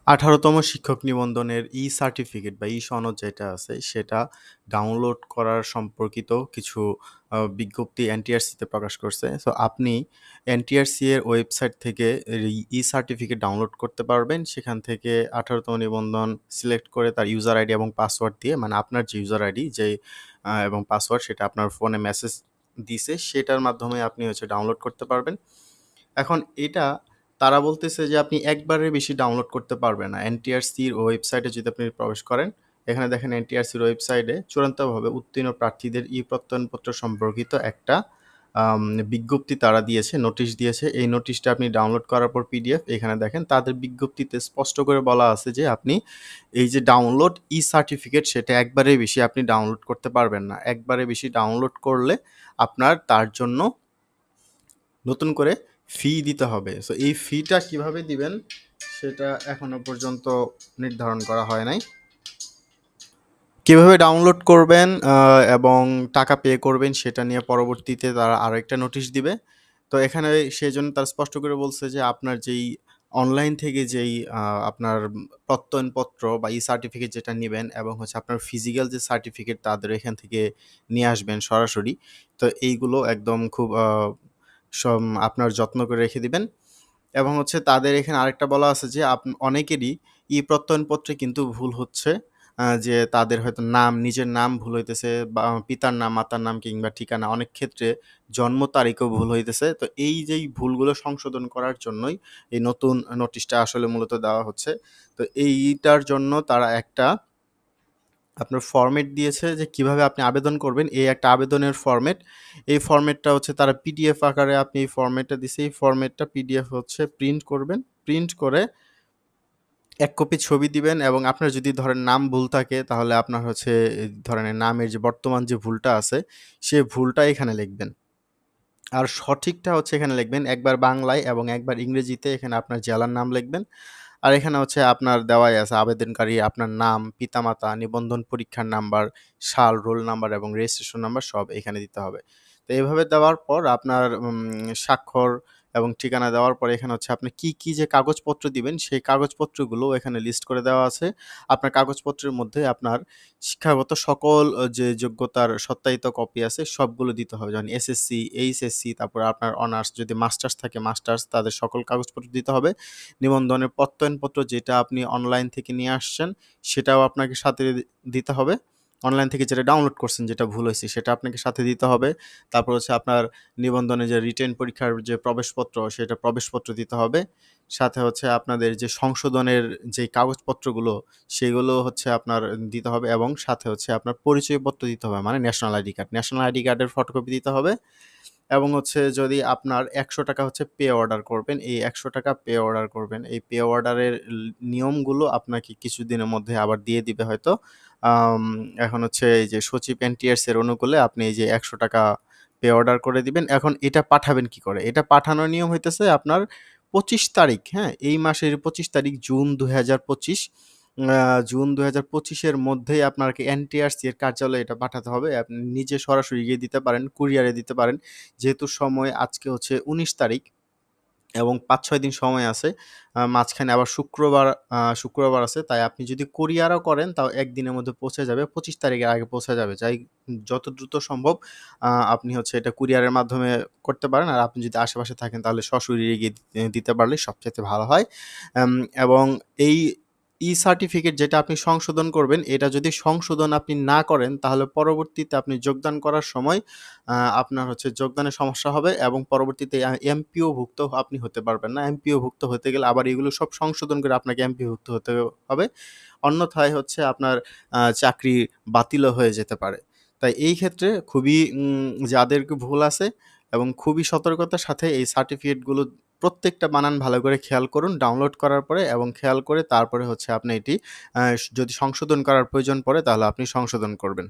18তম শিক্ষক নিবন্ধনের ই-সার্টিফিকেট বা ই-সনদ যেটা আছে সেটা ডাউনলোড করার সম্পর্কিত কিছু বিজ্ঞপ্তি এনটিআরসিতে প্রকাশ করছে। সো আপনি এনটিআরসি এর ওয়েবসাইট থেকে এই ই-সার্টিফিকেট ডাউনলোড করতে পারবেন। সেখান থেকে 18তম নিবন্ধন সিলেক্ট করে তার ইউজার আইডি এবং পাসওয়ার্ড দিয়ে, মানে আপনার যে ইউজার আইডি এবং পাসওয়ার্ড সেটা আপনার ফোনে মেসেজ দিছে সেটার মাধ্যমে আপনি ডাউনলোড করতে পারবেন। এখন এটা তারা বলতেছে যে আপনি একবারের বেশি ডাউনলোড করতে পারবেন না। এনটিআরসির ওয়েবসাইটে যদি আপনি প্রবেশ করেন, এখানে দেখেন এনটিআরসির ওয়েবসাইটে চূড়ান্তভাবে উত্তীর্ণ প্রার্থীদের প্রত্যয়নপত্র সম্পর্কিত একটা আম বিজ্ঞপ্তি তারা দিয়েছে, নোটিশ দিয়েছে। এই নোটিশটা আপনি ডাউনলোড করার পর পিডিএফ এখানে দেখেন তাদের বিজ্ঞপ্তিতে স্পষ্ট করে বলা আছে যে আপনি এই যে ডাউনলোড ই-সার্টিফিকেট সেটা একবারের বেশি আপনি ডাউনলোড করতে পারবেন না। একবারে বেশি ডাউনলোড করলে আপনার তার জন্য নতুন করে ফি দিতে হবে। সো এই ফিটা কিভাবে দিবেন সেটা এখনো পর্যন্ত নির্ধারণ করা হয় নাই। কিভাবে ডাউনলোড করবেন এবং টাকা পে করবেন সেটা নিয়ে পরবর্তীতে তারা আরও একটা নোটিশ দিবে। তো এখানে সেজন্য তারা স্পষ্ট করে বলছে যে আপনার যেই অনলাইন থেকে যেই আপনার প্রত্যয়নপত্র বা ই-সার্টিফিকেট যেটা নিবেন এবং আপনার ফিজিক্যাল যে সার্টিফিকেট তাদের এখান থেকে নিয়ে আসবেন সরাসরি। তো এইগুলো একদম খুব আপনার যত্ন করে রেখে দিবেন। এবং তাদের এখানে আরেকটা বলা আছে যে অনেকেরই প্রত্যয়নপত্রে কিন্তু ভুল হচ্ছে, যে তাদের হয়তো নিজের নাম ভুল হইতেছে বা পিতার নাম, মাতার নাম কিংবা ঠিকানা, অনেক ক্ষেত্রে জন্ম তারিখও ভুল হইতেছে। তো এই যেই ভুলগুলো সংশোধন করার জন্যই এই নতুন নোটিশটা আসলে মূলত দেওয়া হচ্ছে। তো এইটার জন্য তারা একটা আপনার ফরম্যাট দিয়েছে যে কিভাবে আপনি আবেদন করবেন। এই একটা আবেদনের ফরম্যাট। এই ফরম্যাটটা তারা পিডিএফ আকারে আপনি এই ফরম্যাটটা দিছে। এই ফরম্যাটটা পিডিএফ প্রিন্ট করবেন। প্রিন্ট করে ১ কপি ছবি দিবেন এবং আপনার যদি ধরেন নাম ভুল থাকে তাহলে আপনার ধরেন নামের যে বর্তমান যে ভুলটা আছে সেই ভুলটা এখানে লিখবেন। আর সঠিকটা এখানে লিখবেন একবার বাংলায় এবং একবার ইংরেজিতে। এখানে আপনার জেলার নাম লিখবেন। আর এখানে আপনার দেওয়াই আছে আবেদনকারী আপনার নাম, পিতামাতা, নিবন্ধন পরীক্ষার নাম্বার, সাল, রোল নাম্বার এবং রেজিস্ট্রেশন নাম্বার সব এখানে দিতে হবে। তো এভাবে দেওয়ার পর আপনার স্বাক্ষর এবং ঠিকানা দেওয়ার পরে এখানে আপনি কি যে কাগজপত্র দিবেন সেই কাগজপত্রগুলো এখানে লিস্ট করে দেওয়া আছে। আপনার কাগজপত্রের মধ্যে আপনার শিক্ষাগত সকল যে যোগ্যতার সত্যায়িত কপি আছে সবগুলো দিতে হবে। যেমন এসএসসি, এইচএসসি, তারপরে আপনার অনার্স, যদি মাস্টার্স থাকে মাস্টার্স, তাদের সকল কাগজপত্র দিতে হবে। নিবন্ধনের প্রত্যয়নপত্র যেটা আপনি অনলাইন থেকে নিয়ে আসছেন সেটাও আপনাকে সাথে দিতে হবে। অনলাইন থেকে যেটা ডাউনলোড করছেন যেটা ভুল হয়েছে সেটা আপনাকে সাথে দিতে হবে। তারপর আপনার নিবন্ধনে যে রিটেন পরীক্ষার যে প্রবেশপত্র সেটা প্রবেশপত্র দিতে হবে। সাথে আপনাদের যে সংশোধনের যে কাগজপত্রগুলো সেগুলো আপনার দিতে হবে এবং সাথে আপনার পরিচয়পত্র দিতে হবে, মানে national ID card. National ID কার্ডের ফটোকপি দিতে হবে এবং যদি আপনার ৳১০০ পে অর্ডার করবেন, এই ৳১০০ পে অর্ডার করবেন। এই পে অর্ডারের নিয়মগুলো আপনাকে কিছুদিনের মধ্যে আবার দিয়ে দিবে হয়তো। আম এখন এই যে সচিব এনটিআরসি এর অনুকূলে আপনি এই যে ৳১০০ পে অর্ডার করে দিবেন। এখন এটা পাঠাবেন কি করে? এটা পাঠানোর নিয়ম হইতেছে আপনার ২৫ তারিখ, হ্যাঁ? এই মাসের ২৫ তারিখ জুন ২০২৫, জুন ২০২৫ এর মধ্যেই আপনাকে এনটিআরসি এর কার্যালয়ে এটা পাঠাতে হবে। আপনি নিজে সরাসরি গিয়ে দিতে পারেন, কুরিয়ারে দিতে পারেন। যেহেতু সময় আজকে ১৯ তারিখ এবং ৫-৬ দিন সময় আছে। মাঝখানে আবার শুক্রবার আছে। তাই আপনি যদি কুরিয়ারও করেন তাও ১ দিনের মধ্যে পৌঁছে যাবে। ২৫ তারিখের আগে পৌঁছে যাবে। যত দ্রুত সম্ভব আপনি এটা কুরিয়ারের মাধ্যমে করতে পারেন। আর আপনি যদি আশেপাশে থাকেন তাহলে সশরীরে গিয়ে দিতে পারলে সবচাইতে ভালো হয়। এবং এই ই-সার্টিফিকেট যেটা আপনি সংশোধন করবেন, এটা যদি সংশোধন আপনি না করেন তাহলে পরবর্তীতে আপনি যোগদান করার সময় আপনার যোগদানে সমস্যা হবে এবং পরবর্তীতে এমপিওভুক্ত আপনি হতে পারবেন না। এমপিওভুক্ত হতে গেলে আবার এগুলো সব সংশোধন করে আপনাকে এমপিওভুক্ত হতে হবে। অন্যথায় চাকরি বাতিলও হয়ে যেতে পারে। তাই এই ক্ষেত্রে খুবই যাদের ভুল আছে এবং খুবই সতর্কতার সাথে এই সার্টিফিকেটগুলো প্রত্যেকটা বানান ভালো করে খেয়াল করুন ডাউনলোড করার পরে এবং খেয়াল করে তারপরে আপনি এটি যদি সংশোধন করার প্রয়োজন পড়ে তাহলে আপনি সংশোধন করবেন।